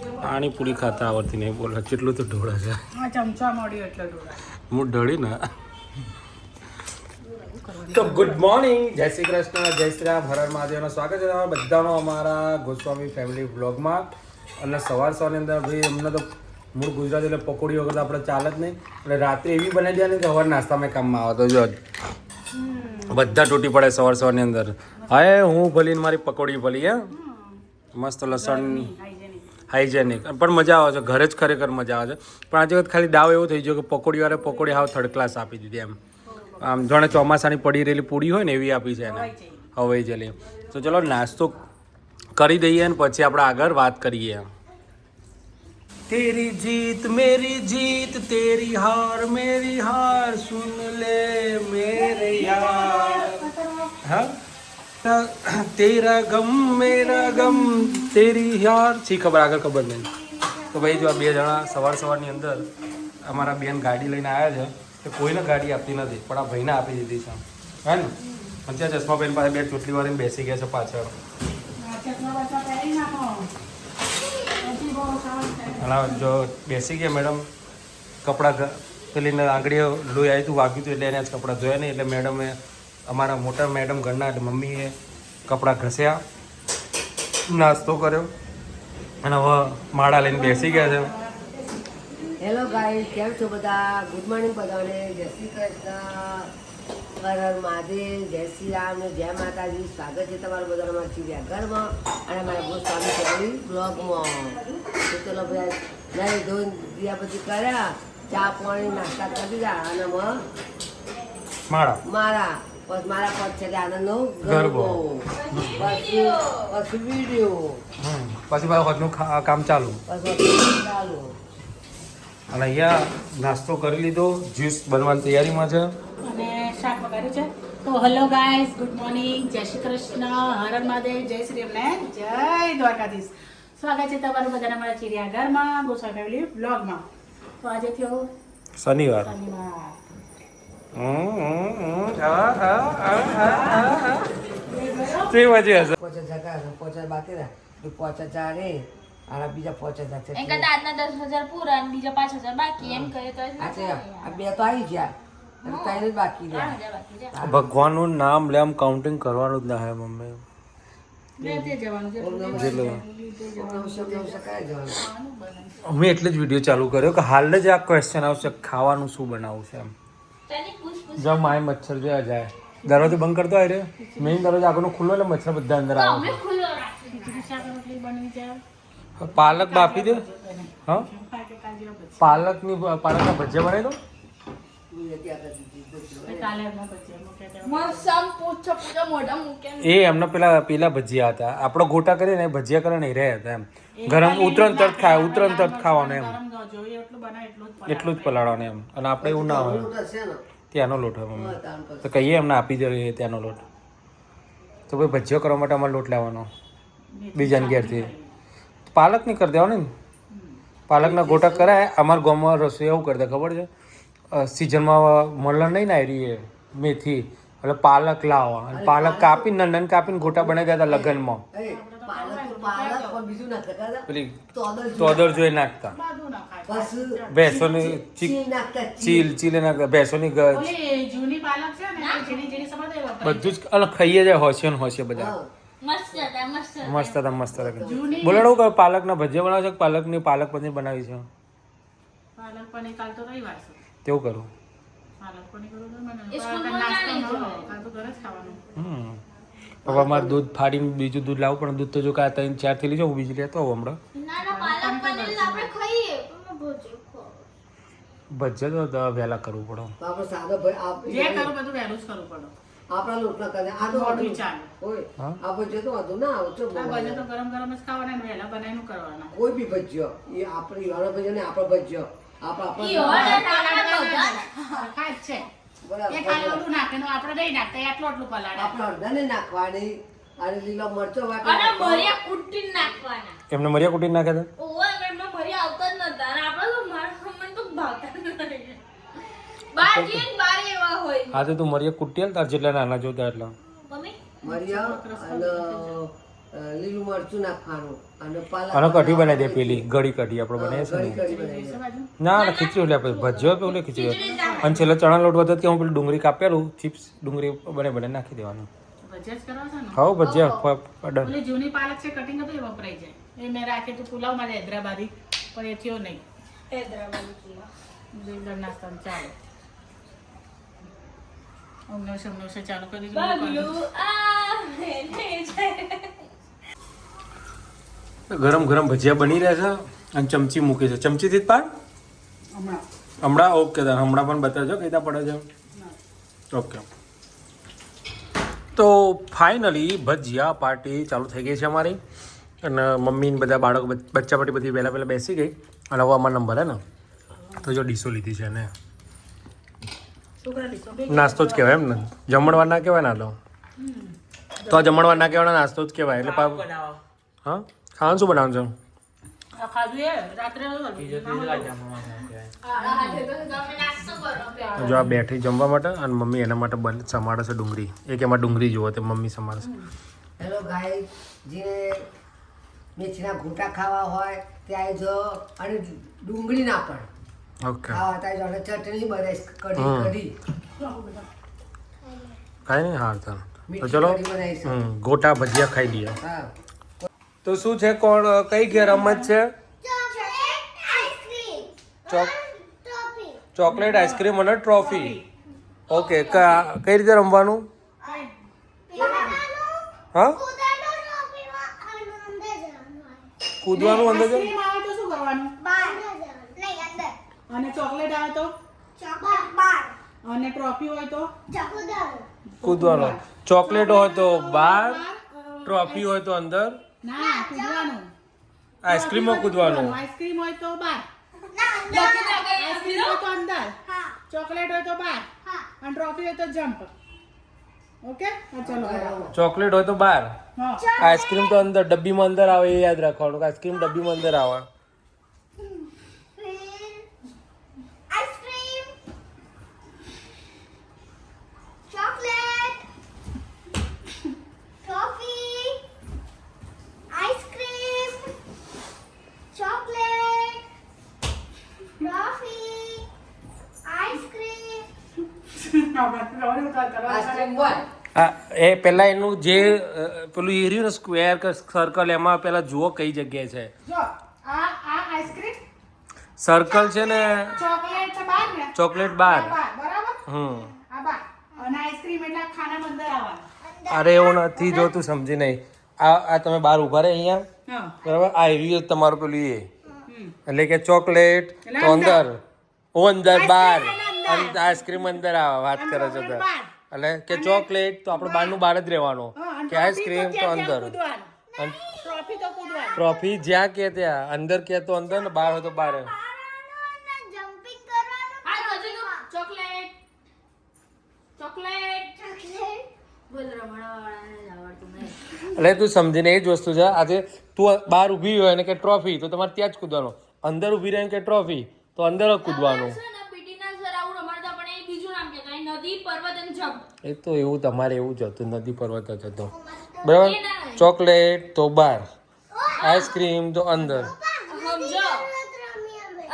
પાણીપુરી ખાતા આવડતી નહીં બોલો કેટલું તો ઢોળા છે ચમચા મળ્યું એટલે ઢોળા હું ઢળી ને તો ગુડ મોર્નિંગ જય શ્રી કૃષ્ણ જય શ્રી રામ હર હર મહાદેવનો સ્વાગત છે તમારા બધાનો અમારા ગોસ્વામી ફેમિલી વ્લોગમાં અને સવારની અંદર ભાઈ અમને તો મૂળ ગુજરાત એટલે પકોડી વગર તો આપણે ચાલે જ નહીં એટલે રાત્રે એવી બનાવી દે ને કે સવાર નાસ્તામાં કામમાં આવે તો જો બધા તૂટી પડે સવારની અંદર હા હું ભલીને મારી પકોડી ભલી હે મસ્ત લસણ હાઇજેનિક પણ મજા આવે છે ઘરે જ ખરેખર મજા આવે છે પણ આજે વખત ખાલી દાવ એવો થઈ ગયો કે પકોડીવાળા પકોડી હાવ થર્ડ ક્લાસ આપી દીધી એમ આમ જાણે ચોમાસાની પડી રહેલી પૂરી હોય ને એવી આપી છે એને હવાઈ જલી તો ચલો નાસ્તો કરી દઈએ ને પછી આપણે આગળ વાત કરીએ તેરી જીત તેરી હાર મેરી હાર સુન લે મેરે યાર હા તેરા ગમ મેરા ગમ તેરી યાર શી ખબર આગળ ખબર નહીં તો ભાઈ જો આ બે જણા સવારની અંદર અમારા બેન ગાડી લઈને આવ્યા છે કે કોઈને ગાડી આપતી નથી પણ આ ભાઈને આપી દીધી છે હે ને અને ત્યાં ચશ્માબેન પાસે બે ચોટલી વાળીને બેસી ગયા છે પાછળ અને જો બેસી ગયા મેડમ કપડાં પેલીને આંગળીઓ લોહી આવી હતું વાગ્યું હતું એટલે એને જ કપડાં ધોયા નહીં એટલે મેડમે અમારા મોટા મેડમ ઘરના એટલે મમ્મીએ કપડાં ઘસ્યા નાસ્તો કર્યો અને હવે માળા લઈને બેસી ગયા છે હેલો ગાઈસ કેમ છો બધા ગુડ મોર્નિંગ બધાને જય શ્રી કૃષ્ણ હર હર મહાદેવ જય શ્રી રામ ને જય માતાજી સ્વાગત છે તમારું બધાના અમારા ચીડિયા ઘરમાં અને અમારા ગોસ્વામી ફેમિલી બ્લોગમાં તો ચલો બધા નહીં ધોઈને દિયા પછી કર્યા ચા પાણી નાસ્તા કરી દીધા અને મારા પદ છે આનંદનો ગરબો પછી વિડીયો પછી હોજનું કામ ચાલુ ચાલુ અને અહીંયા નાસ્તો કરી લીધો જ્યુસ બનવાની તૈયારીમાં છે અને શાક વગાડ્યું છે તો હેલો ગાઈસ ગુડ મોર્નિંગ જય શ્રી કૃષ્ણ હર હર મહાદેવ જય શ્રી રામ જય દ્વારકાધીશ સ્વાગત છે તમારું બધાના અમારા ચીડિયા ઘરમાં ગોસ્વામી ફેમિલી વ્લોગમાં તો આજે થયો શનિવાર તે વજે હશે પોચા બાકી રહે પોચા ચારે અને બીજા 5000 છે એમ કરતા આજના 10,000 પૂરા અને બીજા 5,000 બાકી એમ કરે તો આ બે તો આવી ગયા અને ત્રણ જ બાકી રહ્યા 3,000 બાકી છે ભગવાનનું નામ લે આમ કાઉન્ટિંગ કરવાનું જ ના હે મમ્મી મેં એટલે જ વિડીયો ચાલુ કર્યો કે હાલ જ આ ક્વેશ્ચન આવશે ખાવાનું શું બનાવવું છે એમ ચાલી પૂછ જો માય મચ્છર જોયા જાય દરવાજો બંધ કરતો હોય રે મેઇન દરવાજો આગળનો ખુલ્લો એટલે મચ્છર બધા અંદર આવે અમે ખુલ્લો રાખી શાક રોટલી બનવી છે પાલક બાફી દે હા પાલકના ભજીયા બનાવી દો મસમ પૂછો પૂછો મોઢા મૂકે એ એમનો પેલા ભજીયા હતા આપણો ગોટા કરીએ ને ભજીયા કરે ને રહે હતા એમ ગરમ ઉતરણ તરત ખાવાનું એમ એટલું જ પલાળવાનું એમ અને આપણે એવું ના હોય ત્યાંનો લોટ હોય મમ્મી તો કહીએ એમને આપી દે ત્યાંનો લોટ તો ભાઈ ભજીયો કરવા માટે અમારે લોટ લેવાનો બીજાને ઘેરથી પાલક નહીં કરી દેવાનું ને પાલકના ગોટા કરાય અમારા ગામમાં રસોઈ એવું કરતા ખબર છે સિઝનમાં મળણ નહીં ને આવી મેથી એટલે પાલક લાવવા અને પાલક કાપીને નંદન કાપીને ગોટા બનાવી દેતા લગ્નમાં પેલી તોદર જોઈ નાખતા ભેંસોની ચીલે નાખતા ભેંસોની બધું જ અને ખાઈએ જાય હોશિયો ને હોશિયો બધા મસ્ત હતા બોલાડો કે પાલકના ભજીયા બનાવે છે પાલકની પાલક પનીર બનાવી છે કેવું કરું હવે અમારે દૂધ ફાડીને બીજું દૂધ લાવવું પણ દૂધ તો જો કાં 3-4 થી લીધો હું બીજી લેતો આવું હમણાં ભજીયા તો વહેલા કરવું પડે આપણા લોટ ના કરે આ તો ઓડી ચાલે ઓય આ ભજીયો તો વધુ ના આવતો ભજીયો તો ગરમ ગરમ જ ખાવાના ને વહેલા બનાવીને કરવાના કોઈ બી ભજીયો એ આપણી વાળો ભજીયો ને આપણો ભજીયો આપણે ખાય છે એ ખાલી ઓલું નાખે ને આપણે નહીં નાખતા આટલું પલાળે આપણે અડધા નહીં નાખવાની અને લીલો મરચો અને મરિયા કુટીને નાખવાના એમને મરિયા કુટીને નાખે છે ઓય એમને મરિયા આવતા જ નતા અને આપણે તો મને તો ભાવતા નથી બાજી બારે એવા હોય હા તો તું મરિયા કુટી હાલ તાર જેટલા નાના જોતા એટલા મમ્મી મરિયા અને લીલું મરચું નાખવાનું અને પાલક અને કઢી બનાવી દે પેલી ગળી કઢી આપણે બનાવીએ છે ગળી ને કઢી બનાવી દે. બાજુ ના ના ખીચડી એટલે આપણે ભજીયો પેલું ખીચડી અને છેલ્લે ચણા લોટ વધે કે હું પેલું ડુંગળી કાપેલું ચિપ્સ ડુંગળી બને નાખી દેવાનું ભજીયા જ કરવા છે ને ખાઓ ભજીયા ડન ઓલી જૂની પાલક છે કટિંગ હતું એ વપરાઈ જાય એ મેં રાખી તું પુલાવમાં હૈદરાબાદી પણ એ થયો નહીં હૈદરાબાદી પુલાવ. રેગ્યુલર નાસ્તામાં ચાલે અમને ચાલુ કરી બગલું આવે ને જાય. ગરમ ગરમ ભજીયા બની રહ્યા છે અને ચમચી મૂકી છે ચમચીથી જ પાડ હમણાં હમણાં ઓકે તાર હમણાં પણ બતાવજો કઈ ત્યાં પડે છે ઓકે તો ફાઇનલી ભજીયા પાર્ટી ચાલુ થઈ ગઈ છે અમારી અને મમ્મી ને બધા બાળકો બચ્ચા પાર્ટી બધી પહેલાં બેસી ગઈ અને હવે અમારો નંબર હે ને તો જો ડીશો લીધી છે ને છોકરા ડીશો બે નાસ્તો જ કહેવાય એમ ને જમણવાર ના કહેવાય ના તો આ જમણવાર ના કહેવાય નાસ્તો જ કહેવાય એટલે હા ખાવાનું શું બનાવવાનું છે આ ખાધું એ રાત્રે આડા હાથે તો તમે નાસ્તો કરો. જો આ બેઠી જમવા માટે અને મમ્મી એના માટે સમારે છે ડુંગળી એક એમાં ડુંગળી જુઓ તે મમ્મી સમારે છે હેલો ગાય જેને મેથીના ઘૂંટા ખાવા હોય તે આવી જો અને ડુંગળી ના પણ ઓકે ખાવા ત્યાં જો અને ચટણી બને કઢી કઢી કાંઈ નહીં હાર ચાલો તો મીઠી ચલો કઢી બનાવીશું. ગોટા ભજીયા ખાઈ લઈએ હા તો શું છે કોણ કઈ ઘેર રમત છે ચોકલેટ આઈસ્ક્રીમ અને ટ્રોફી ઓકે કઈ રીતે રમવાનું હા કૂદવાનું અંદર છે આઈસ્ક્રીમ આવે તો શું કરવાનું અને ચોકલેટ આવે તો અને ટ્રોફી હોય તો કૂદવાનું ચોકલેટ હોય તો બહાર ટ્રોફી હોય તો અંદર ના કૂદવાનું આઈસ્ક્રીમમાં કૂદવાનું આઈસ્ક્રીમ હોય તો બહાર આઈસ્ક્રીમ હોય તો અંદર ચોકલેટ હોય તો બહાર અને ટ્રોફી હોય તો જમ્પ ઓકે હા ચલો ચોકલેટ હોય તો બહાર હા આઈસ્ક્રીમ તો અંદર ડબ્બીમાં અંદર આવે એ યાદ રાખવાનું આઈસ્ક્રીમ ડબ્બીમાં અંદર આવે આઈસ્ક્રીમ બોલ એ પેલા એનું જે પેલું એર્યું ને સ્ક્વેર કે સર્કલ એમાં પેલા જુઓ કઈ જગ્યાએ છે જો આ આઈસ્ક્રીમ સર્કલ છે ને ચોકલેટ છે બહાર ને ચોકલેટ બહાર આ બહાર બરાબર હમ આ બહાર અને આઈસ્ક્રીમ એટલે આ ખાનામાં અંદર આવવાનું અરે એવું નથી જો તું સમજી નહીં આ તમે બહાર ઉભા રહે અહીંયા હા બરાબર આ એર્યું તમારું પેલું એ હમ. એટલે કે ચોકલેટ એટલે તો અંદર ઓ અંદર બહાર આઈસ્ક્રીમ અંદર. આઈસ્ક્રીમ અંદર આવે વાત અને કરે છે ચોકલેટ તો બહાર. એટલે કે ચોકલેટ તો આપણે બહારનું બહાર જ રહેવાનું હા, અને કે આઈસ્ક્રીમ તો ત્યાં અંદર કૂદવાનું. અને ટ્રોફી તો કૂદવાનું ટ્રોફી જ્યાં કે ત્યાં અંદર કે તો અંદર ને બહાર હોય તો બહાર હા પછી તો ચોકલેટ બોલ રમણવાળાને જ આવડતું નહીં. એટલે તું સમજીને એ જ વસ્તુ છે આજે તું બહાર ઊભી હોય ને કે ટ્રોફી તો તમારે ત્યાં જ કૂદવાનું અંદર ઊભી રહે કે ટ્રોફી તો અંદર જ કૂદવાનું છે ને PT ના સર આવું રમાડતા પણ એ બીજું નામ કહેતા એ નદી પર્વત અને જમ્પ. એ તો એવું તમારે એવું જ હતું નદી પર્વત જ હતો બરાબર ચોકલેટ તો બહાર આઈસ્ક્રીમ તો અંદર સમજો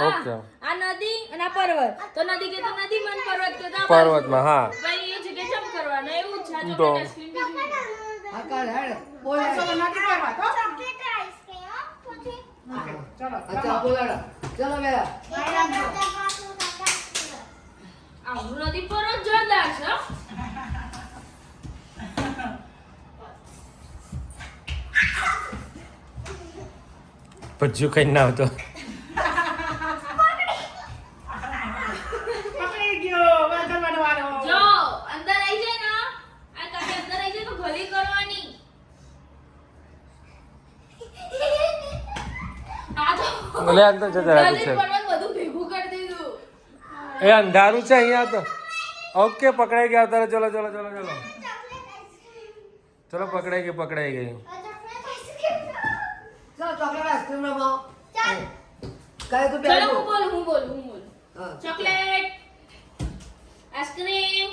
ઓકે આ નદી અને આ પર્વત તો નદી કે તો નદી મન પર્વત કે તો પર્વતમાં હા ભાઈ એ જગ્યાએ જમ્પ કરવાનું એવું જ છે આ તો. ચોકલેટ આઈસ્ક્રીમ બીજું હા કાલ હેડ બોલ ચલો નથી કરવા તો ચલો અચ્છા બોલાડો ચલો બે આવું નદી પર્વત જોરદાર છે હો. ભજ્યું કઈ ના આવતો પકડી ગયો વાંધો વાળો જો અંદર આવી જાય ને આ કાકે અંદર આવી જાય તો ગલી કરવાની આ તો એટલે અંદર જતા રાખું નદી છે પર્વત બધું ભેગું કરી દીધું. એ અંધારું છે અહીંયા તો ઓકે પકડાઈ ગયા તારે ચલો ચલો ચલો ચલો ચલો પકડાઈ ગઈ ચલો ચોકલેટ આઈસ્ક્રીમ રમો કઈ તું ચલો પહેલું હું બોલું હા ચોકલેટ આઈસ્ક્રીમ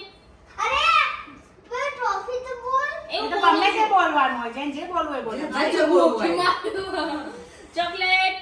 એવું એ તો ગમે તે બોલવાનું હોય જેને જે બોલવું હોય બોલો જે બોલવું હોય. ચોકલેટ